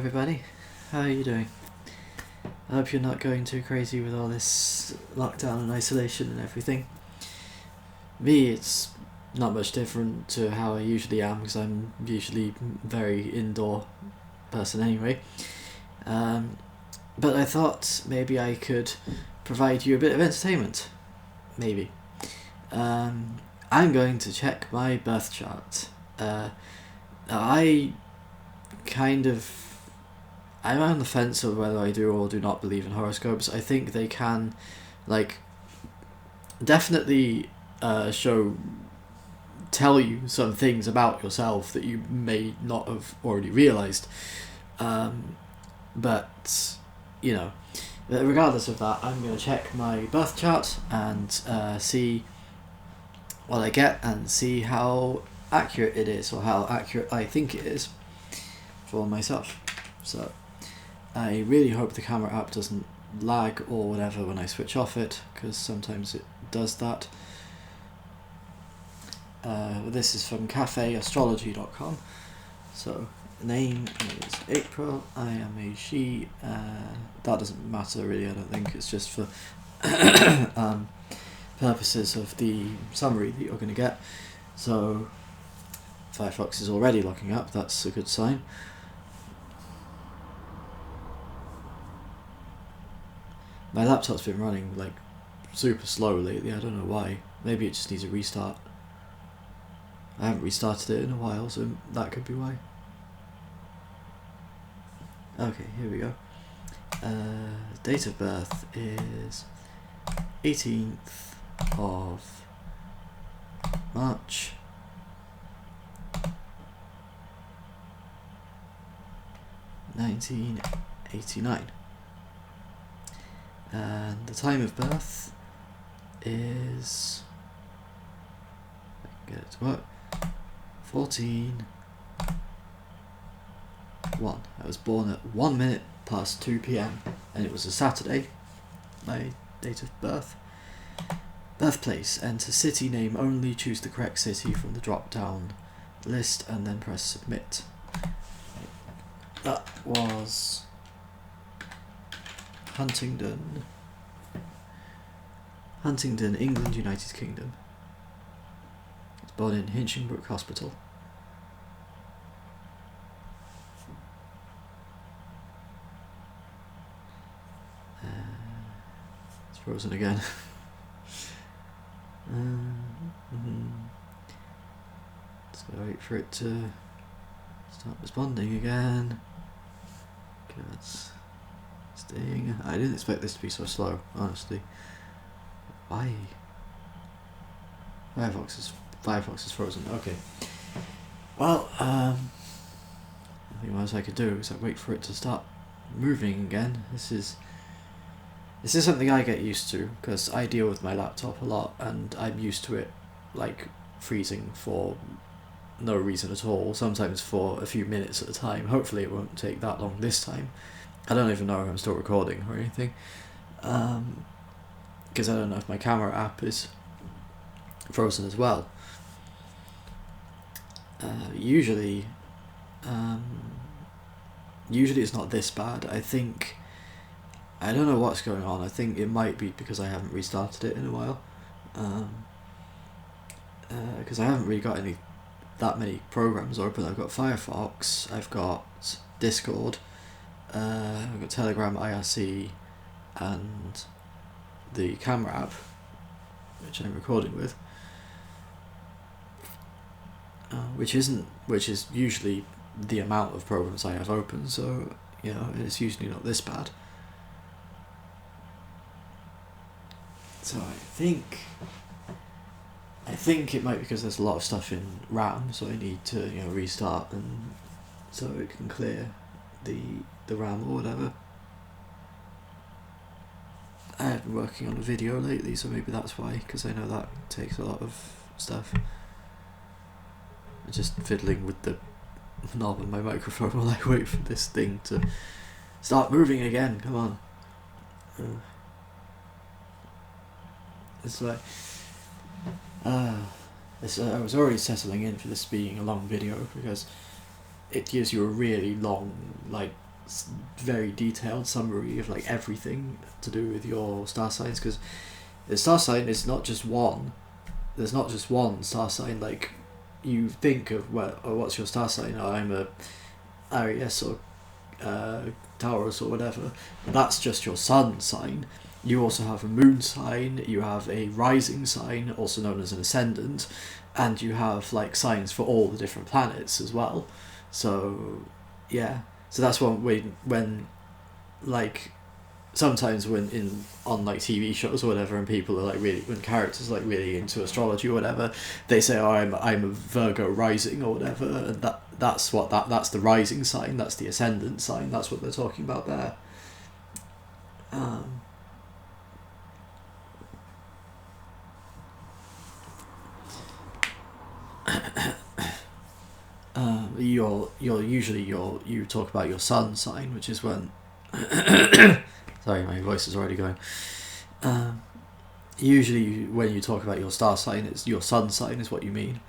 everybody, how are you doing? I hope you're not going too crazy with all this lockdown and isolation and everything. Me, it's not much different to how I usually am, because I'm usually a very indoor person anyway. But I thought maybe I could provide you a bit of entertainment. Maybe. I'm going to check my birth chart. I'm on the fence of whether I do or do not believe in horoscopes. I think they can, definitely tell you some things about yourself that you may not have already realised. But, regardless of that, I'm going to check my birth chart and see what I get and see how accurate it is, or how accurate I think it is for myself. So I really hope the camera app doesn't lag or whatever when I switch off it, because sometimes it does that. This is from cafeastrology.com. So name is April. I am a she. That doesn't matter really, I don't think. It's just for purposes of the summary that you're going to get. So Firefox is already locking up, that's a good sign. My laptop's been running super slow lately, I don't know why. Maybe it just needs a restart. I haven't restarted it in a while, so that could be why. Okay, here we go. Date of birth is 18th of March 1989. And the time of birth is, I can get it to work, 14:01. I was born at 1 minute past 2 p.m. and it was a Saturday. My date of birth. Birthplace, enter city name only, choose the correct city from the drop down list and then press submit. That was Huntingdon, England, United Kingdom. I was born in Hinchingbrook Hospital. It's frozen again. Just gotta wait for it to start responding again. It's staying. I didn't expect this to be so slow, honestly. Why? Firefox is frozen. Okay. Well, nothing else I could do except wait for it to start moving again. This is something I get used to, because I deal with my laptop a lot and I'm used to it freezing for no reason at all, sometimes for a few minutes at a time. Hopefully it won't take that long this time. I don't even know if I'm still recording or anything, because I don't know if my camera app is frozen as well. Usually it's not this bad. I don't know what's going on. I think it might be because I haven't restarted it in a while, because I haven't really got that many programs open. I've got Firefox, I've got Discord, I've got Telegram, IRC, and the camera app, which I'm recording with, which is usually the amount of programs I have open, so it's usually not this bad. So I think it might be because there's a lot of stuff in RAM, so I need to restart and so it can clear the RAM or whatever. I have been working on a video lately, so maybe that's why, because I know that takes a lot of stuff. I'm just fiddling with the knob on my microphone while I wait for this thing to start moving again. Come on. It's like I was already settling in for this being a long video, because it gives you a really long very detailed summary of like everything to do with your star signs, because the star sign is not just one. There's not just one star sign. Like, you think of, well, oh, what's your star sign? Oh, I'm a Aries or Taurus or whatever. That's just your sun sign. You also have a moon sign, you have a rising sign, also known as an ascendant, and you have like signs for all the different planets as well. So yeah, so that's when like sometimes on like TV shows or whatever, and people are like really, when characters are like really into astrology or whatever, they say, oh, I'm a Virgo rising or whatever, and that's the rising sign, that's the ascendant sign, that's what they're talking about there. You talk about your sun sign, which is when sorry, my voice is already going. Usually when you talk about your star sign, it's your sun sign is what you mean.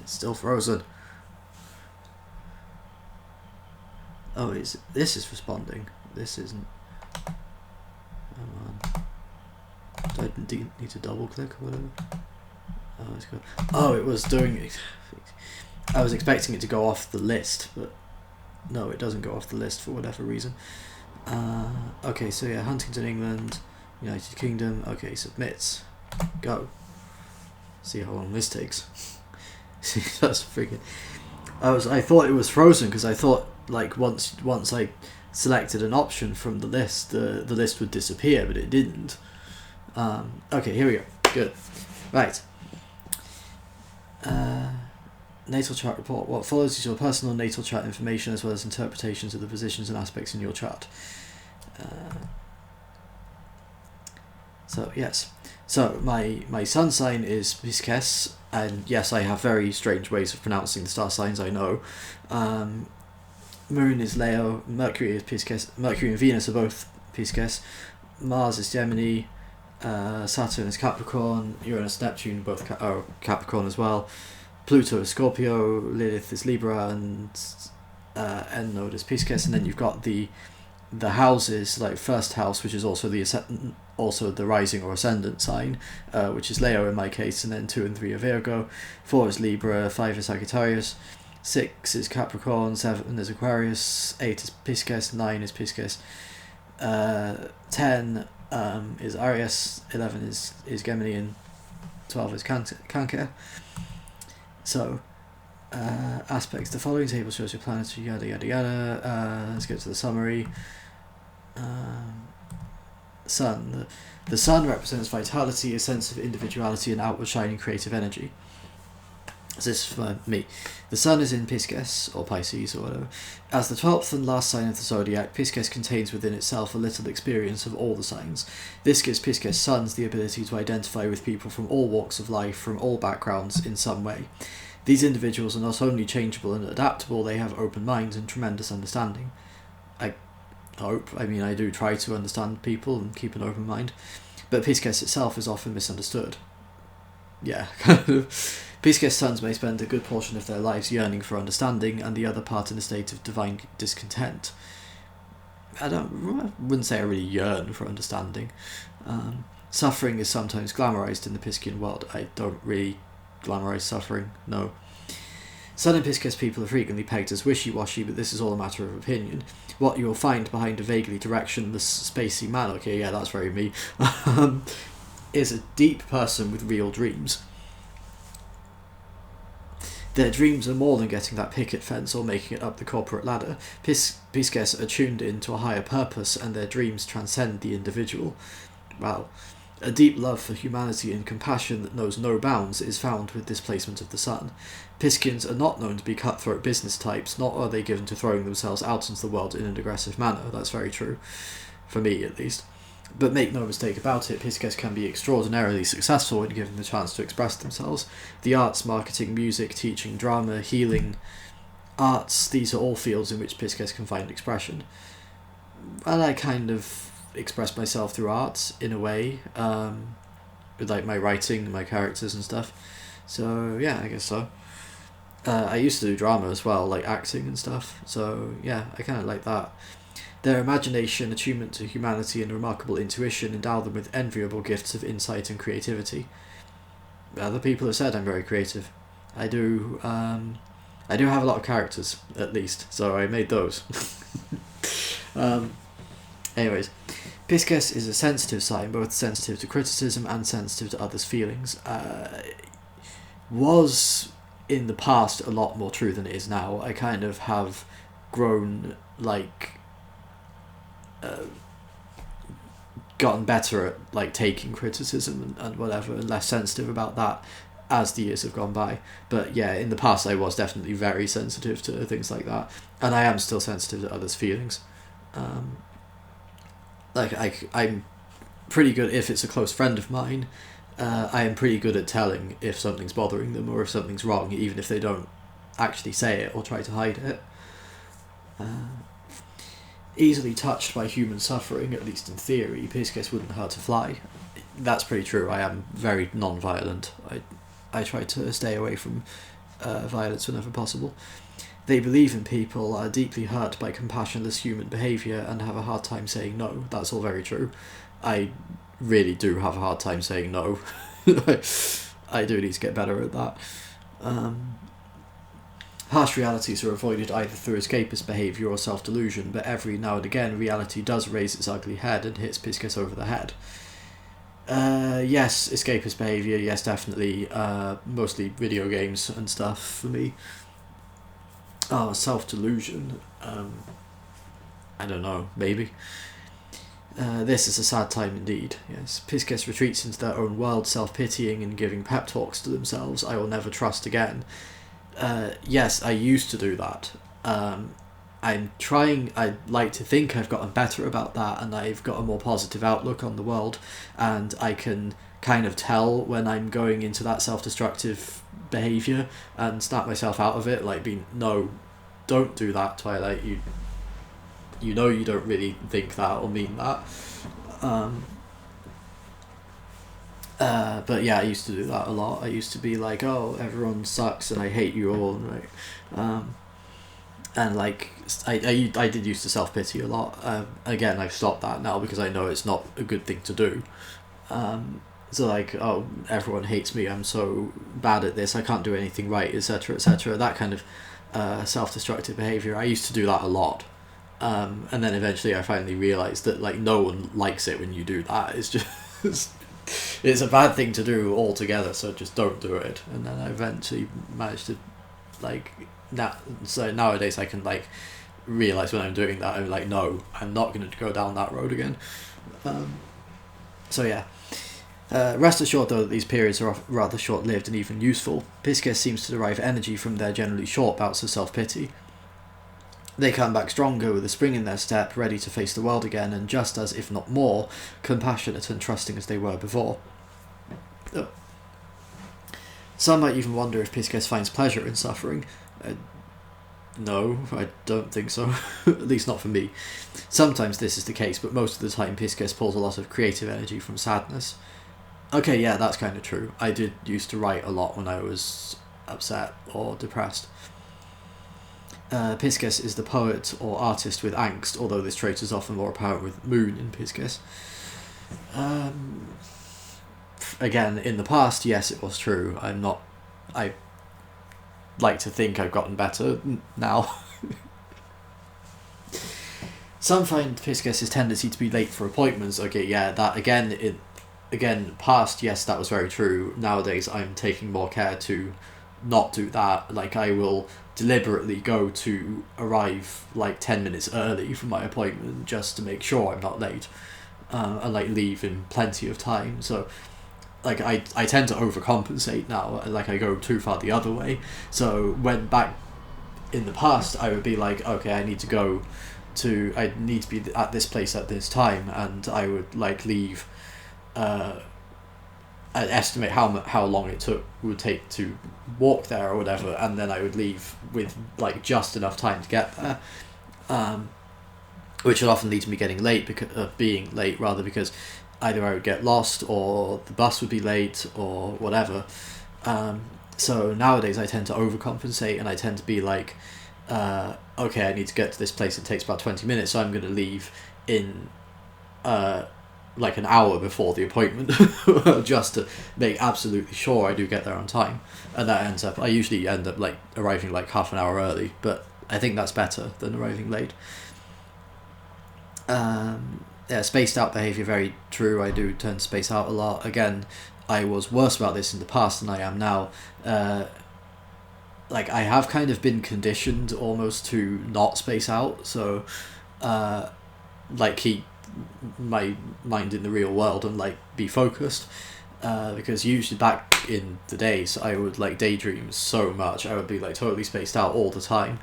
It's still frozen. Oh, this is responding. This isn't. Come on. Do I need to double click or whatever? Oh, it's good. Oh, it was doing it. I was expecting it to go off the list, but no, it doesn't go off the list for whatever reason. Okay, so yeah, Huntington, England, United Kingdom. Okay, submit. Go. See how long this takes. That's freaking. I thought it was frozen because I thought like once I selected an option from the list, the list would disappear, but it didn't. Okay, here we go. Good. Right. Natal chart report. What follows is your personal natal chart information as well as interpretations of the positions and aspects in your chart. So yes. So my sun sign is Pisces, and yes, I have very strange ways of pronouncing the star signs, I know. Moon is Leo, Mercury is Pisces, Mercury and Venus are both Pisces, Mars is Gemini, Saturn is Capricorn, Uranus, Neptune both Capricorn as well, Pluto is Scorpio, Lilith is Libra, and end node is Pisces, and then you've got the houses, like first house, which is also the rising or ascendant sign, which is Leo in my case, and then 2 and 3 are Virgo, 4 is Libra, 5 is Sagittarius, 6 is Capricorn, 7 is Aquarius, 8 is Pisces, 9 is Pisces, 10 is Aries, 11 is Gemini, and 12 is Cancer. So aspects. The following table shows your planets, yada yada yada. Let's get to the summary. Sun. The sun represents vitality, a sense of individuality, and outward shining creative energy. So this is for me. The sun is in Pisces, or Pisces, or whatever. As the 12th and last sign of the zodiac, Pisces contains within itself a little experience of all the signs. This gives Pisces suns the ability to identify with people from all walks of life, from all backgrounds, in some way. These individuals are not only changeable and adaptable, they have open minds and tremendous understanding. I hope. I mean, I do try to understand people and keep an open mind. But Pisces itself is often misunderstood. Yeah, kind of. Pisces suns may spend a good portion of their lives yearning for understanding, and the other part in a state of divine discontent. I wouldn't say I really yearn for understanding. Suffering is sometimes glamorized in the Piscean world. I don't really glamorize suffering, no. Sun and Pisces people are frequently pegged as wishy-washy, but this is all a matter of opinion. What you will find behind a vaguely directionless, spacey man, okay, yeah, that's very me, is a deep person with real dreams. Their dreams are more than getting that picket fence or making it up the corporate ladder. Pisces are tuned in to a higher purpose, and their dreams transcend the individual. Wow. A deep love for humanity and compassion that knows no bounds is found with this placement of the sun. Pisceans are not known to be cutthroat business types, nor are they given to throwing themselves out into the world in an aggressive manner. That's very true. For me, at least. But make no mistake about it, Pisces can be extraordinarily successful when given the chance to express themselves. The arts, marketing, music, teaching, drama, healing, arts, these are all fields in which Pisces can find expression. And I kind of express myself through art, in a way, with like my writing, my characters and stuff. So, yeah, I guess so. I used to do drama as well, like acting and stuff. So yeah, I kind of like that. Their imagination, attunement to humanity, and remarkable intuition endow them with enviable gifts of insight and creativity. Other people have said I'm very creative. I do. I do have a lot of characters, at least, so I made those. Anyways, Pisces is a sensitive sign, both sensitive to criticism and sensitive to others' feelings. Was in the past a lot more true than it is now. I kind of have grown, like, gotten better at like taking criticism and whatever, and less sensitive about that as the years have gone by. But yeah, in the past I was definitely very sensitive to things like that, and I am still sensitive to others' feelings. I'm pretty good if it's a close friend of mine. I am pretty good at telling if something's bothering them or if something's wrong, even if they don't actually say it or try to hide it. Easily touched by human suffering, at least in theory, Pisces wouldn't hurt to fly. That's pretty true. I am very non-violent. I try to stay away from violence whenever possible. They believe in people, are deeply hurt by compassionless human behaviour, and have a hard time saying no. That's all very true. I really do have a hard time saying no. I do need to get better at that. Harsh realities are avoided either through escapist behaviour or self-delusion, but every now and again reality does raise its ugly head and hits Pisces over the head. Yes, escapist behaviour, yes, definitely. Mostly video games and stuff for me. Oh, self-delusion. I don't know, maybe. This is a sad time indeed. Yes, Pisces retreats into their own world, self-pitying and giving pep talks to themselves. I will never trust again. Yes, I used to do that. I'm trying, I like to think I've gotten better about that, and I've got a more positive outlook on the world, and I can kind of tell when I'm going into that self-destructive behaviour and snap myself out of it, like being, no, don't do that, Twilight, you know you don't really think that or mean that. But yeah, I used to do that a lot. I used to be like, oh, everyone sucks and I hate you all, right? And like, I did used to self-pity a lot. Again, I've stopped that now because I know it's not a good thing to do. So like, oh, everyone hates me, I'm so bad at this, I can't do anything right, etc, etc. That kind of self-destructive behaviour, I used to do that a lot. And then eventually I finally realised that like no one likes it when you do that. It's just it's a bad thing to do altogether, so just don't do it. And then I eventually managed to like so nowadays I can like realise when I'm doing that, I'm like, no, I'm not going to go down that road again. So yeah. Rest assured though that these periods are rather short-lived and even useful. Pisces seems to derive energy from their generally short bouts of self-pity. They come back stronger with a spring in their step, ready to face the world again, and just as, if not more, compassionate and trusting as they were before. Some might even wonder if Pisces finds pleasure in suffering. No, I don't think so. At least not for me. Sometimes this is the case, but most of the time Pisces pulls a lot of creative energy from sadness. Okay, yeah, that's kind of true. I did used to write a lot when I was upset or depressed. Pisces is the poet or artist with angst, although this trait is often more apparent with Moon in Pisces. Again, in the past, yes, it was true. I like to think I've gotten better now. Some find Pisces' tendency to be late for appointments. Okay, yeah, that again, past, yes, that was very true. Nowadays, I'm taking more care to not do that. Like, I will deliberately go to arrive like 10 minutes early for my appointment just to make sure I'm not late, and like leave in plenty of time. So like I tend to overcompensate now, like I go too far the other way. So when back in the past I would be like, okay, I need to be at this place at this time, and I would like leave I'd estimate how long it would take to walk there or whatever, and then I would leave with like just enough time to get there, which would often lead to me getting late, being late rather, because either I would get lost or the bus would be late or whatever, So nowadays I tend to overcompensate, and I tend to be like, okay, I need to get to this place. It takes about 20 minutes, so I'm going to leave in like an hour before the appointment just to make absolutely sure I do get there on time. And that ends up, I usually end up like arriving like half an hour early, but I think that's better than arriving late. Yeah, spaced out behaviour, very true. I do tend to space out a lot. Again, I was worse about this in the past than I am now. Like, I have kind of been conditioned almost to not space out, so like keep my mind in the real world and like be focused, because usually back in the days I would like daydream so much. I would be like totally spaced out all the time,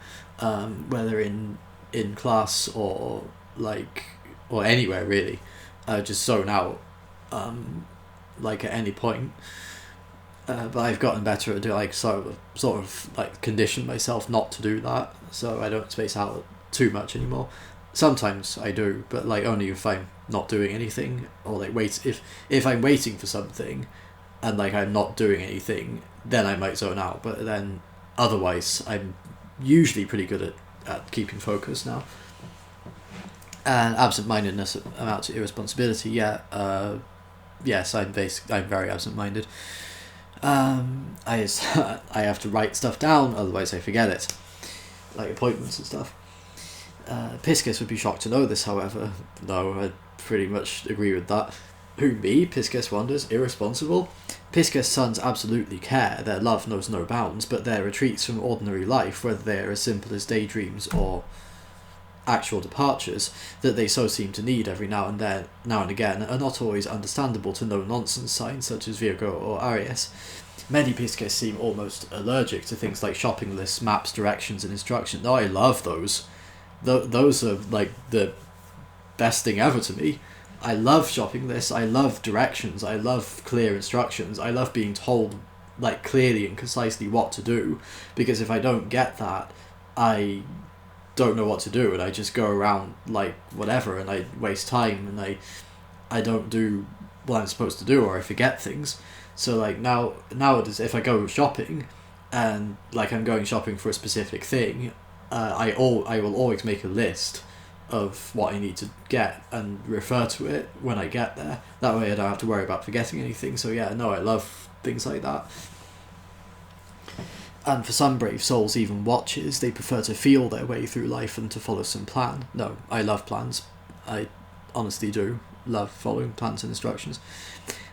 whether in class or anywhere really. I just zone out like at any point, but I've gotten better at like sort of like condition myself not to do that, so I don't space out too much anymore. Sometimes I do, but like only if I'm not doing anything, or like if I'm waiting for something and like I'm not doing anything, then I might zone out. But then otherwise I'm usually pretty good at keeping focus now. And absent-mindedness amounts to irresponsibility. Yes, I'm very absent-minded. I have to write stuff down, otherwise I forget it, like appointments and stuff. Piscis would be shocked to know this, however. No, I pretty much agree with that. Who, me? Piscis wonders. Irresponsible? Piscis sons absolutely care. Their love knows no bounds, but their retreats from ordinary life, whether they are as simple as daydreams or actual departures that they so seem to need every now and again, are not always understandable to no-nonsense signs such as Virgo or Aries. Many Piscis seem almost allergic to things like shopping lists, maps, directions, and instructions. No, I love those. Those are like the best thing ever to me. I love shopping lists, I love directions, I love clear instructions, I love being told like clearly and concisely what to do, because if I don't get that, I don't know what to do, and I just go around like whatever, and I waste time, and I don't do what I'm supposed to do, or I forget things. So like nowadays if I go shopping and like I'm going shopping for a specific thing, I will always make a list of what I need to get and refer to it when I get there. That way I don't have to worry about forgetting anything. So yeah, no, I love things like that. And for some brave souls, even watchers, they prefer to feel their way through life than to follow some plan. No, I love plans. I honestly do love following plans and instructions.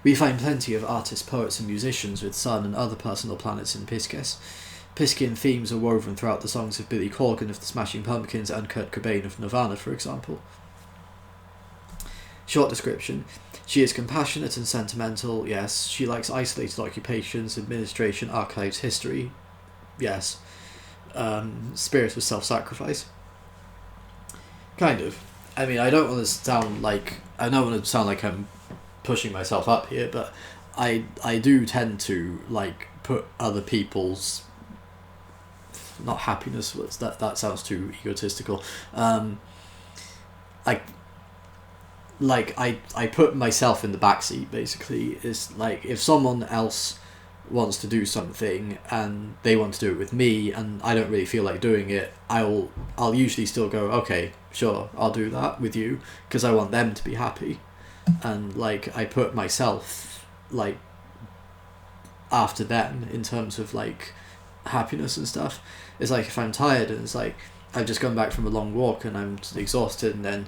We find plenty of artists, poets and musicians with Sun and other personal planets in Piscis. Piscean themes are woven throughout the songs of Billy Corgan of the Smashing Pumpkins and Kurt Cobain of Nirvana, for example. Short description. She is compassionate and sentimental, yes. She likes isolated occupations, administration, archives, history, yes. Spirit of self-sacrifice. Kind of. I mean, I don't want to sound like I'm pushing myself up here, but I do tend to like put other people's not happiness, that sounds too egotistical. I put myself in the backseat, basically. Is like if someone else wants to do something and they want to do it with me and I don't really feel like doing it, I'll usually still go, okay, sure, I'll do that with you, because I want them to be happy. And like I put myself like after them in terms of like happiness and stuff. It's like if I'm tired and it's like I've just come back from a long walk and I'm exhausted, and then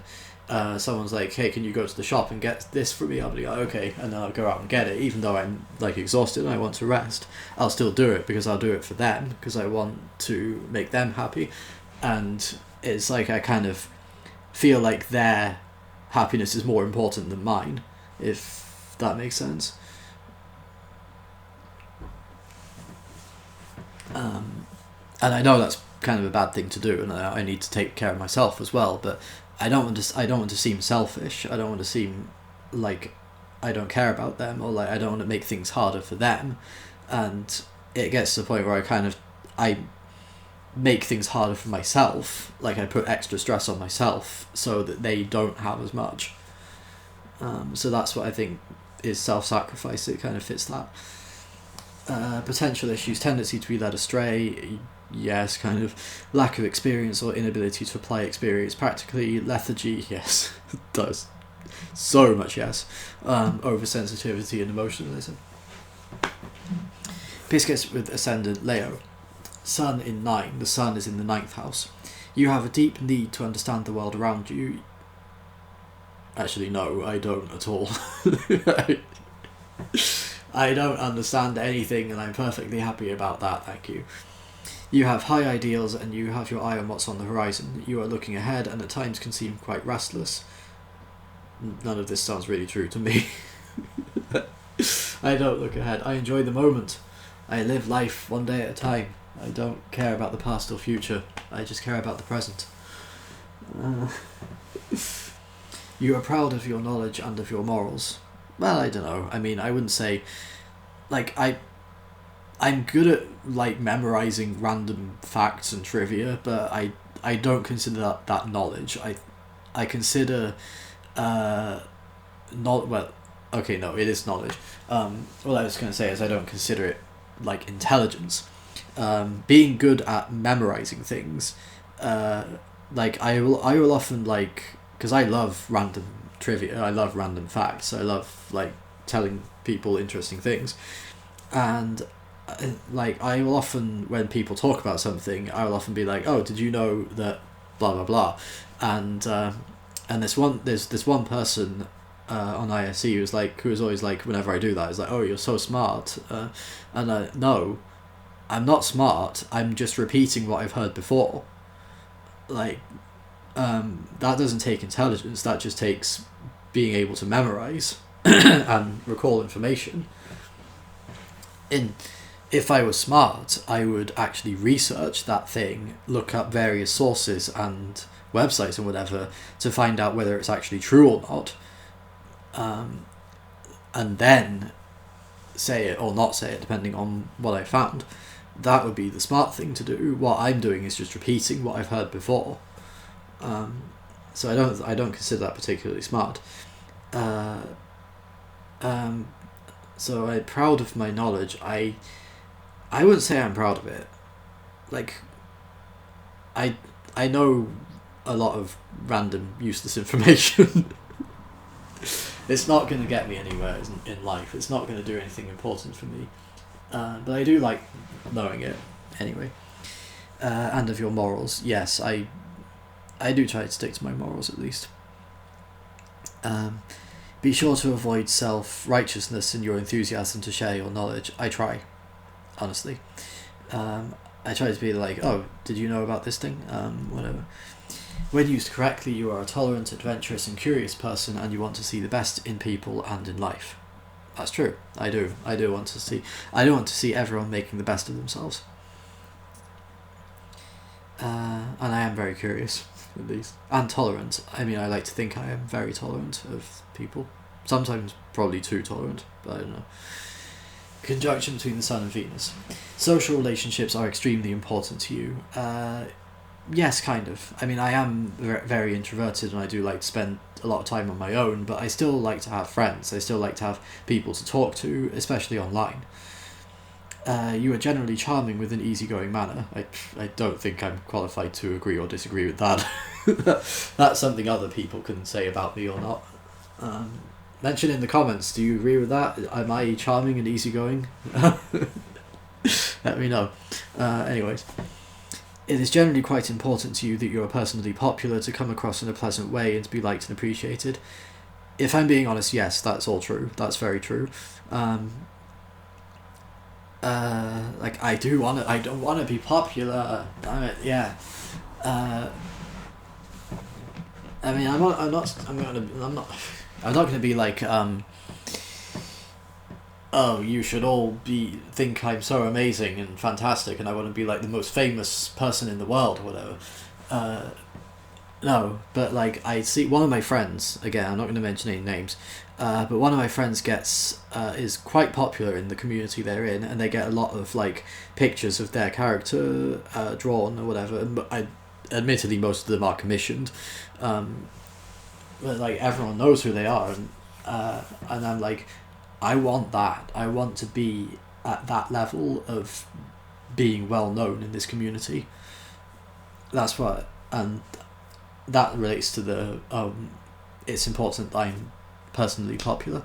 someone's like, hey, can you go to the shop and get this for me? I'll be like, okay, and then I'll go out and get it, even though I'm like exhausted and I want to rest. I'll still do it because I'll do it for them, because I want to make them happy. And it's like I kind of feel like their happiness is more important than mine, if that makes sense. And I know that's kind of a bad thing to do, and I need to take care of myself as well, but I don't want to seem selfish. I don't want to seem like I don't care about them, or like I don't want to make things harder for them. And it gets to the point where I make things harder for myself, like I put extra stress on myself so that they don't have as much. So that's what I think is self-sacrifice. It kind of fits that. Potential issues, tendency to be led astray, yes, kind of lack of experience or inability to apply experience practically, lethargy, yes, it does. So much yes. Oversensitivity and emotionalism. Pisces with ascendant Leo. Sun in 9. The sun is in the 9th house. You have a deep need to understand the world around you. Actually, no, I don't at all. I don't understand anything, and I'm perfectly happy about that, thank you. You have high ideals, and you have your eye on what's on the horizon. You are looking ahead, and at times can seem quite restless. None of this sounds really true to me. I don't look ahead. I enjoy the moment. I live life one day at a time. I don't care about the past or future. I just care about the present. You are proud of your knowledge and of your morals. Well, I don't know. I mean, I wouldn't say... Like, I'm good at, like, memorising random facts and trivia, but I don't consider that knowledge. I consider... well, okay, no, it is knowledge. What I was going to say is I don't consider it, like, intelligence. Being good at memorising things, like, I will often, like... Because I love random trivia, I love random facts, I love, like, telling people interesting things. And, like, I will often, when people talk about something, I will often be like, oh, did you know that blah, blah, blah. And there's this one person on ISE who was always like, whenever I do that, is like, oh, you're so smart. No, I'm not smart, I'm just repeating what I've heard before. Like, that doesn't take intelligence, that just takes being able to memorise and recall information. If I was smart, I would actually research that thing, look up various sources and websites and whatever to find out whether it's actually true or not, and then say it or not say it depending on what I found. That would be the smart thing to do. What I'm doing is just repeating what I've heard before. So I don't consider that particularly smart. So I'm proud of my knowledge. I wouldn't say I'm proud of it. Like, I know a lot of random useless information. It's not going to get me anywhere in life. It's not going to do anything important for me. But I do like knowing it anyway. And of your morals, yes, I do try to stick to my morals at least. Be sure to avoid self-righteousness in your enthusiasm to share your knowledge. I try, honestly. I try to be like, oh, did you know about this thing? Whatever. When used correctly, you are a tolerant, adventurous and curious person, and you want to see the best in people and in life. That's true. I do want to see everyone making the best of themselves. And I am very curious, at least. And tolerant. I mean, I like to think I am very tolerant of people. Sometimes probably too tolerant, but I don't know. Conjunction between the Sun and Venus. Social relationships are extremely important to you. Yes, kind of. I mean, I am very introverted and I do like to spend a lot of time on my own, but I still like to have friends. I still like to have people to talk to, especially online. You are generally charming with an easygoing manner. I don't think I'm qualified to agree or disagree with that. That's something other people can say about me or not. Mention in the comments, do you agree with that? Am I charming and easygoing? Let me know. Anyways. It is generally quite important to you that you are personally popular, to come across in a pleasant way and to be liked and appreciated. If I'm being honest, yes, that's all true. That's very true. Like, I don't want to be popular. Yeah. I mean, I'm not going to be like, oh, you should all think I'm so amazing and fantastic and I want to be like the most famous person in the world or whatever. No, but like, I see one of my friends, again, I'm not going to mention any names, but one of my friends is quite popular in the community they're in, and they get a lot of like pictures of their character drawn or whatever, and admittedly most of them are commissioned, but like everyone knows who they are, and I'm like, I want that. I want to be at that level of being well known in this community. That's what, and that relates to the it's important that I'm personally popular.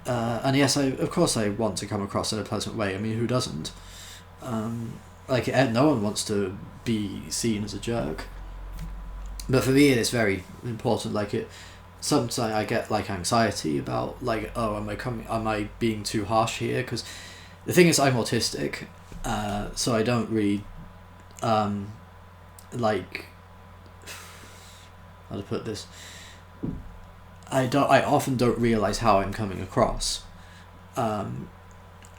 And yes, of course I want to come across in a pleasant way. I mean, who doesn't? Like, no one wants to be seen as a jerk. But for me, it is very important. Like, sometimes I get like anxiety about like, oh, am I being too harsh here? Because the thing is, I'm autistic, so I don't really like, how to put this. I often don't realize how I'm coming across, and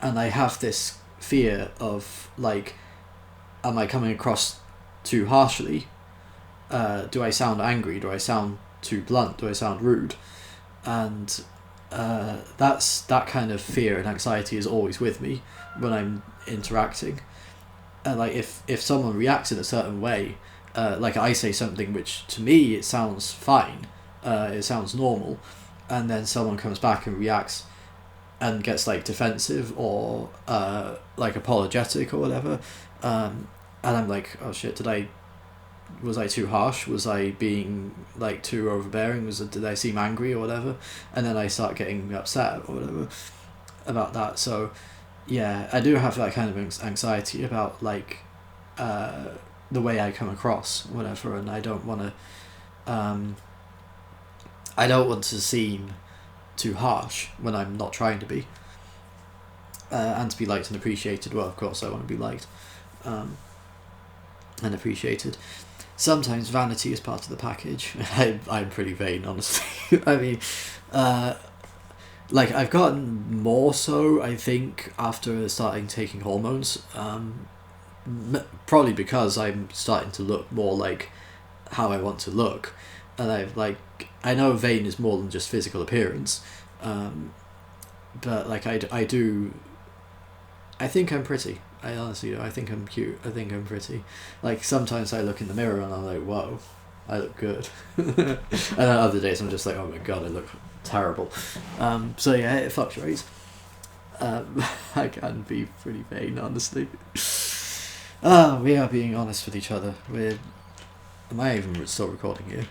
I have this fear of like, am I coming across too harshly? Do I sound angry? Do I sound too blunt? Do I sound rude? And that kind of fear and anxiety is always with me when I'm interacting. And like, if someone reacts in a certain way, like I say something which to me it sounds fine, it sounds normal, and then someone comes back and reacts and gets like defensive or like apologetic or whatever, and I'm like, oh shit, was I too harsh? Was I being like too overbearing? Did I seem angry or whatever? And then I start getting upset or whatever about that. So yeah, I do have that kind of anxiety about like the way I come across, whatever, and I don't want to seem too harsh when I'm not trying to be. And to be liked and appreciated. Well, of course I want to be liked and appreciated. Sometimes vanity is part of the package. I'm pretty vain, honestly. I mean, like, I've gotten more so, I think, after starting taking hormones. Probably because I'm starting to look more like how I want to look. And I know vain is more than just physical appearance. But, like, I think I'm pretty. I honestly do. I think I'm cute. I think I'm pretty. Like, sometimes I look in the mirror and I'm like, whoa, I look good. And then other days I'm just like, oh my god, I look terrible. So yeah, it fluctuates. I can be pretty vain, honestly. We are being honest with each other. Am I even still recording here?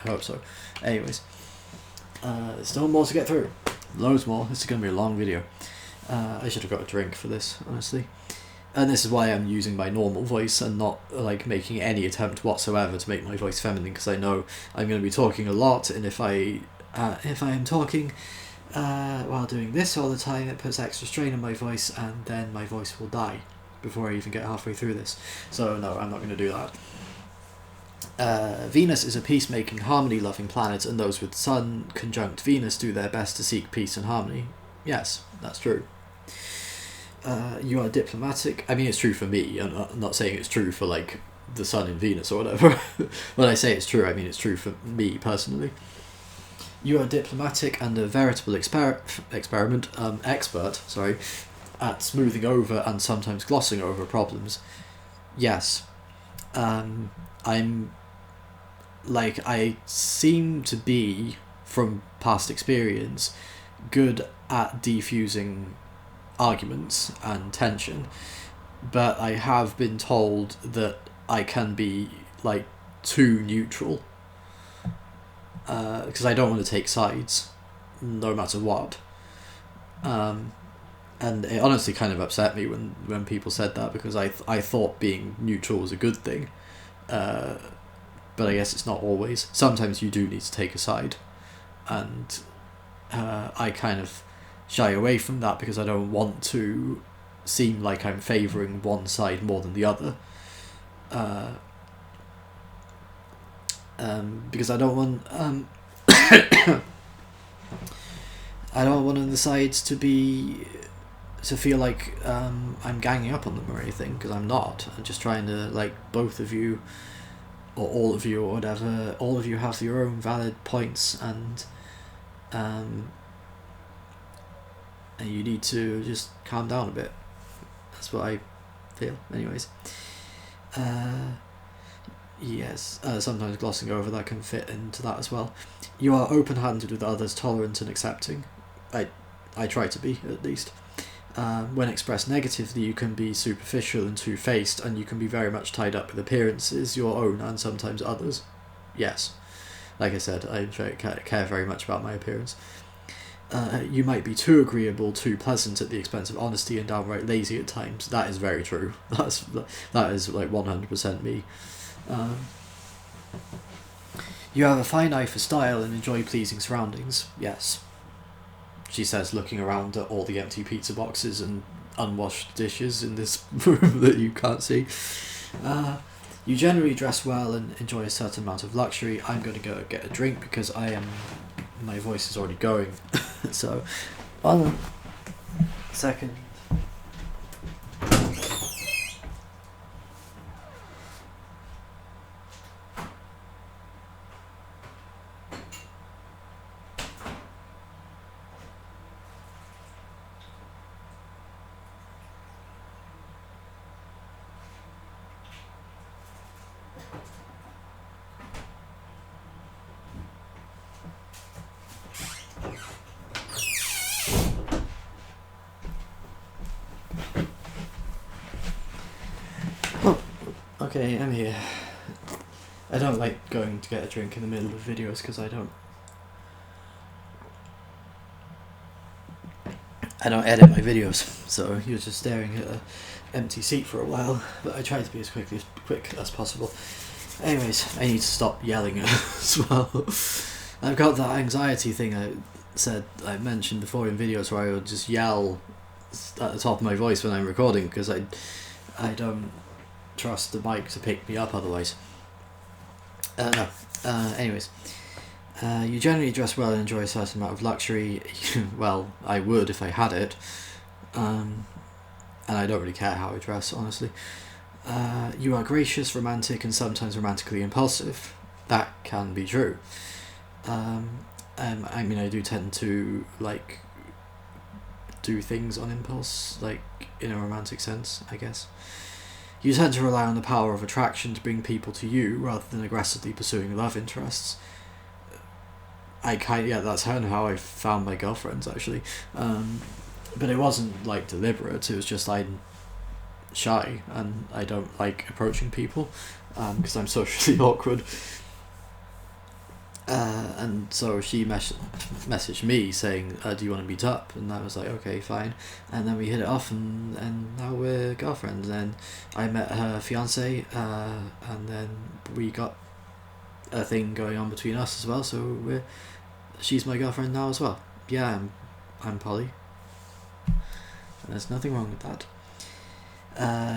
I hope so. Anyways, there's still more to get through. Loads more. This is going to be a long video. I should have got a drink for this, honestly. And this is why I'm using my normal voice and not like making any attempt whatsoever to make my voice feminine, because I know I'm going to be talking a lot, and if I am talking while doing this all the time, it puts extra strain on my voice, and then my voice will die before I even get halfway through this. So no, I'm not going to do that. Venus is a peacemaking, harmony-loving planet, and those with Sun conjunct Venus do their best to seek peace and harmony. Yes, that's true. You are diplomatic. I mean, it's true for me. I'm not saying it's true for like the Sun in Venus or whatever. When I say it's true, I mean it's true for me personally. You are diplomatic and a veritable expert at smoothing over and sometimes glossing over problems. Yes. I seem to be, from past experience, good at defusing arguments and tension, but I have been told that I can be like too neutral, because I don't want to take sides no matter what, and it honestly kind of upset me when people said that, because I thought being neutral was a good thing, but I guess it's not always. Sometimes you do need to take a side, and I kind of shy away from that because I don't want to seem like I'm favouring one side more than the other, because I don't want I don't want one of the sides to feel like I'm ganging up on them or anything, because I'm not. I'm just trying to, like, both of you or all of you or whatever, all of you have your own valid points, and you need to just calm down a bit. That's what I feel, anyways. Yes, sometimes glossing over that can fit into that as well. You are open-handed with others, tolerant and accepting. I try to be, at least. When expressed negatively, you can be superficial and two-faced, and you can be very much tied up with appearances, your own and sometimes others. Yes, like I said, I care very much about my appearance. You might be too agreeable, too pleasant at the expense of honesty, and downright lazy at times. That is very true. That is like 100% me. You have a fine eye for style and enjoy pleasing surroundings. Yes, she says, looking around at all the empty pizza boxes and unwashed dishes in this room that you can't see. You generally dress well and enjoy a certain amount of luxury. I'm going to go get a drink because my voice is already going. So, 1 second. Okay, I'm here. I don't like going to get a drink in the middle of videos because I don't edit my videos, so you're just staring at an empty seat for a while, but I try to be as quick as possible. Anyways, I need to stop yelling as well. I've got that anxiety thing I mentioned before in videos where I would just yell at the top of my voice when I'm recording because I don't trust the mic to pick me up otherwise. Anyways, you generally dress well and enjoy a certain amount of luxury. Well, I would if I had it, and I don't really care how I dress, honestly. You are gracious, romantic, and sometimes romantically impulsive. That can be true. I mean, I do tend to like do things on impulse, like in a romantic sense, I guess. You tend to rely on the power of attraction to bring people to you rather than aggressively pursuing love interests. That's kind of how I found my girlfriends, actually. But it wasn't like deliberate. It was just I'm shy and I don't like approaching people because I'm socially awkward. And so she messaged me saying, do you want to meet up? And I was like, okay, fine. And then we hit it off, and now we're girlfriends. And I met her fiance, and then we got a thing going on between us as well. So she's my girlfriend now as well. Yeah, I'm poly. There's nothing wrong with that.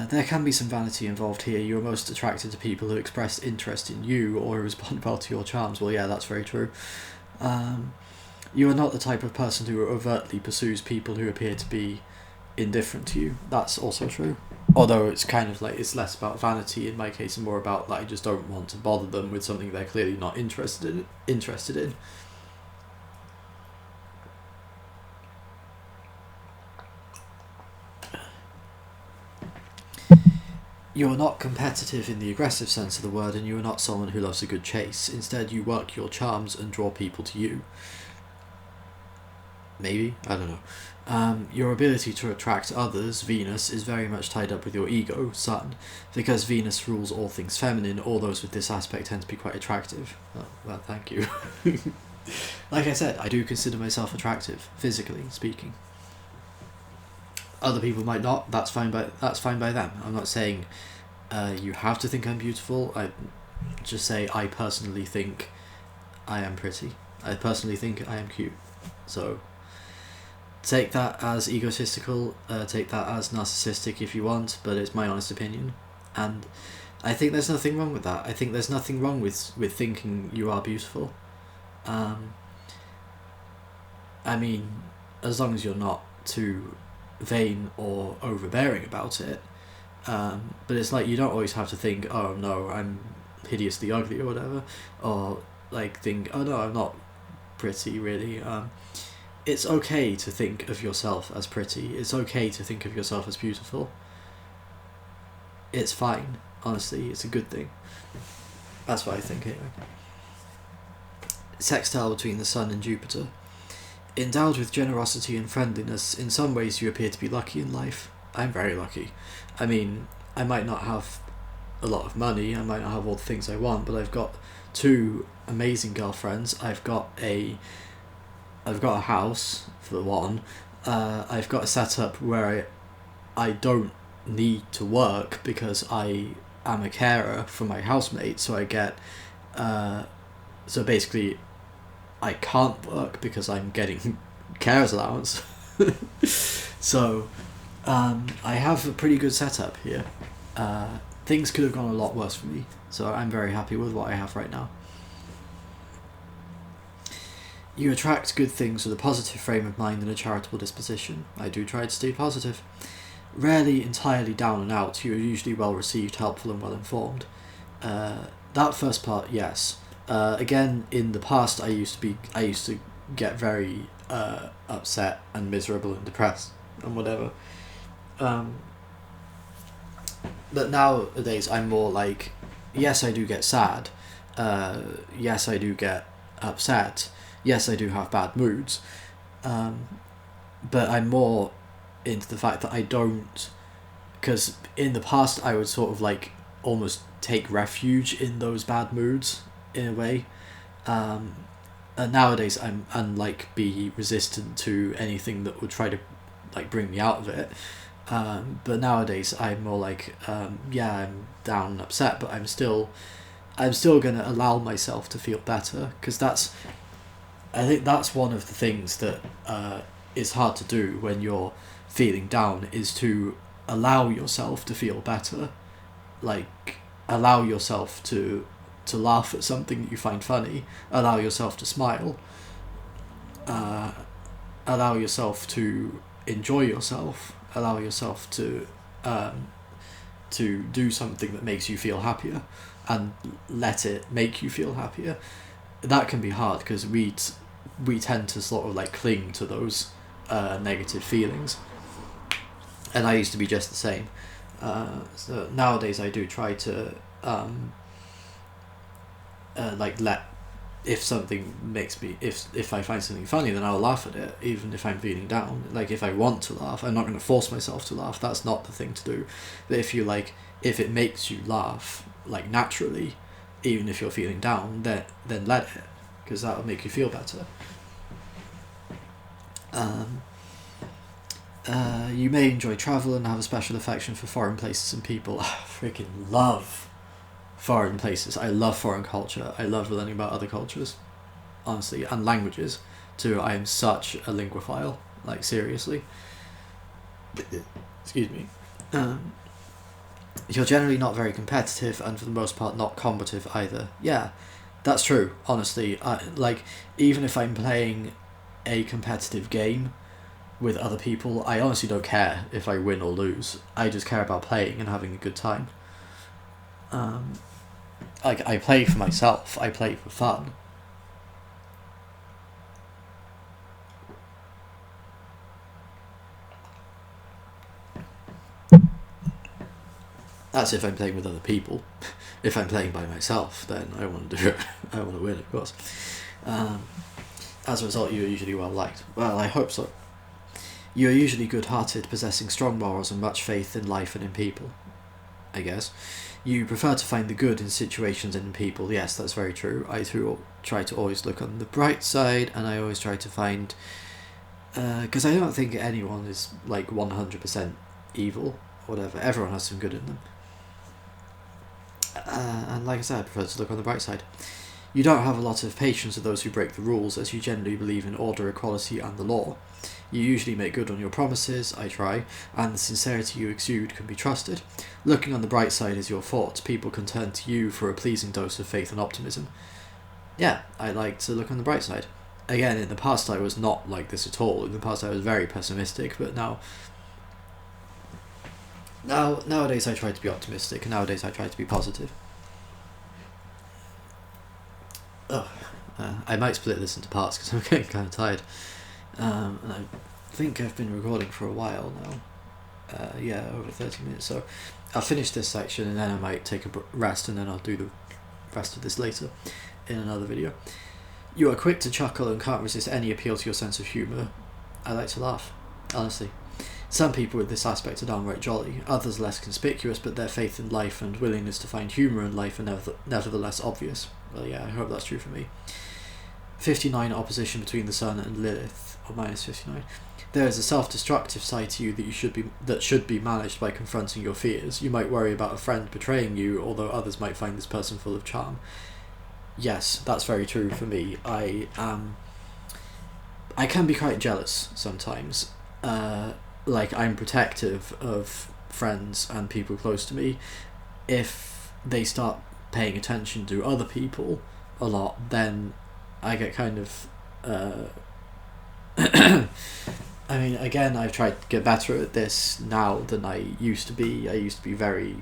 There can be some vanity involved here. You are most attracted to people who express interest in you or who respond well to your charms. Well, yeah, that's very true. You are not the type of person who overtly pursues people who appear to be indifferent to you. That's also true. Although it's kind of like, it's less about vanity in my case and more about like I just don't want to bother them with something they're clearly not interested in. You are not competitive in the aggressive sense of the word, and you are not someone who loves a good chase. Instead, you work your charms and draw people to you. Maybe? I don't know. Your ability to attract others, Venus, is very much tied up with your ego, Sun. Because Venus rules all things feminine, all those with this aspect tend to be quite attractive. Oh, well, thank you. Like I said, I do consider myself attractive, physically speaking. Other people might not. That's fine by them. I'm not saying you have to think I'm beautiful. I just say I personally think I am pretty. I personally think I am cute. So take that as egotistical, take that as narcissistic if you want, but it's my honest opinion. And I think there's nothing wrong with that. I think there's nothing wrong with thinking you are beautiful. I mean, as long as you're not too vain or overbearing about it, but it's like you don't always have to think, oh no, I'm hideously ugly or whatever, or like think, oh no, I'm not pretty really. It's okay to think of yourself as pretty. It's okay to think of yourself as beautiful. It's fine, honestly. It's a good thing. That's what I think anyway. Sextile between the Sun and Jupiter. Endowed with generosity and friendliness, in some ways you appear to be lucky in life. I'm very lucky. I mean, I might not have a lot of money, I might not have all the things I want, but I've got 2 amazing girlfriends. I've got a house, for one. I've got a setup where I don't need to work because I am a carer for my housemate, so I get so basically I can't work because I'm getting carer's allowance. So I have a pretty good setup here. Things could have gone a lot worse for me, so I'm very happy with what I have right now. You attract good things with a positive frame of mind and a charitable disposition. I do try to stay positive. Rarely entirely down and out, you are usually well received, helpful and well informed. That first part, yes. Again, in the past I used to get very upset and miserable and depressed and whatever. But nowadays I'm more like, yes, I do get sad. Yes, I do get upset. Yes, I do have bad moods. But I'm more into the fact that I don't, because in the past I would sort of like almost take refuge in those bad moods in a way. And nowadays I'm unlike be resistant to anything that would try to like bring me out of it. But nowadays I'm more like, yeah, I'm down and upset, but I'm still gonna allow myself to feel better, because I think that's one of the things that is hard to do when you're feeling down, is to allow yourself to feel better. Like, allow yourself to laugh at something that you find funny, allow yourself to smile, allow yourself to enjoy yourself, allow yourself to do something that makes you feel happier, and let it make you feel happier. That can be hard because we tend to sort of like cling to those negative feelings, and I used to be just the same. So nowadays I do try to like let, if something makes me, if I find something funny, then I'll laugh at it, even if I'm feeling down. Like, if I want to laugh, I'm not going to force myself to laugh. That's not the thing to do. But if it makes you laugh like naturally, even if you're feeling down, then let it, because that'll make you feel better. You may enjoy travel and have a special affection for foreign places and people. I freaking love foreign places. I love foreign culture. I love learning about other cultures, honestly, and languages too. I am such a linguophile, like, seriously. Excuse me. You're generally not very competitive, and for the most part not combative either. Yeah, that's true, honestly. Like, even if I'm playing a competitive game with other people, I honestly don't care if I win or lose. I just care about playing and having a good time. Like, I play for myself, I play for fun. That's if I'm playing with other people. If I'm playing by myself, then I want to do it. I want to win, of course. As a result, you are usually well liked. Well, I hope so. You are usually good-hearted, possessing strong morals and much faith in life and in people, I guess. You prefer to find the good in situations and in people. Yes, that's very true. I too try to always look on the bright side, and I always try to find... because I don't think anyone is, like, 100% evil, or whatever. Everyone has some good in them. And like I said, I prefer to look on the bright side. You don't have a lot of patience with those who break the rules, as you generally believe in order, equality, and the law. You usually make good on your promises, I try, and the sincerity you exude can be trusted. Looking on the bright side is your fault. People can turn to you for a pleasing dose of faith and optimism. Yeah, I like to look on the bright side. Again, in the past I was not like this at all. In the past I was very pessimistic, but nowadays I try to be optimistic, and nowadays I try to be positive. I might split this into parts because I'm getting kind of tired. And I think I've been recording for a while now. Yeah, over 30 minutes. So I'll finish this section and then I might take a rest, and then I'll do the rest of this later in another video. You are quick to chuckle and can't resist any appeal to your sense of humour. I like to laugh, honestly. Some people with this aspect are downright jolly, others less conspicuous, but their faith in life and willingness to find humour in life are nevertheless obvious. Well, yeah, I hope that's true for me. 59 opposition between the Sun and Lilith, or minus 59. There is a self-destructive side to you that should be managed by confronting your fears. You might worry about a friend betraying you, although others might find this person full of charm. Yes, that's very true for me. I can be quite jealous sometimes. Like, I'm protective of friends and people close to me. If they start paying attention to other people a lot, then I get kind of I mean, again, I've tried to get better at this now than I used to be. I used to be very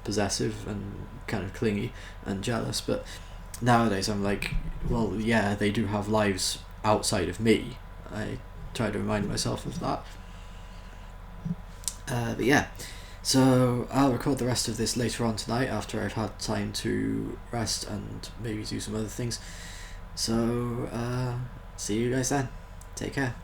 possessive and kind of clingy and jealous, but nowadays I'm like, well, yeah, they do have lives outside of me. I try to remind myself of that. But yeah, so I'll record the rest of this later on tonight after I've had time to rest and maybe do some other things. So see you guys then. Take care.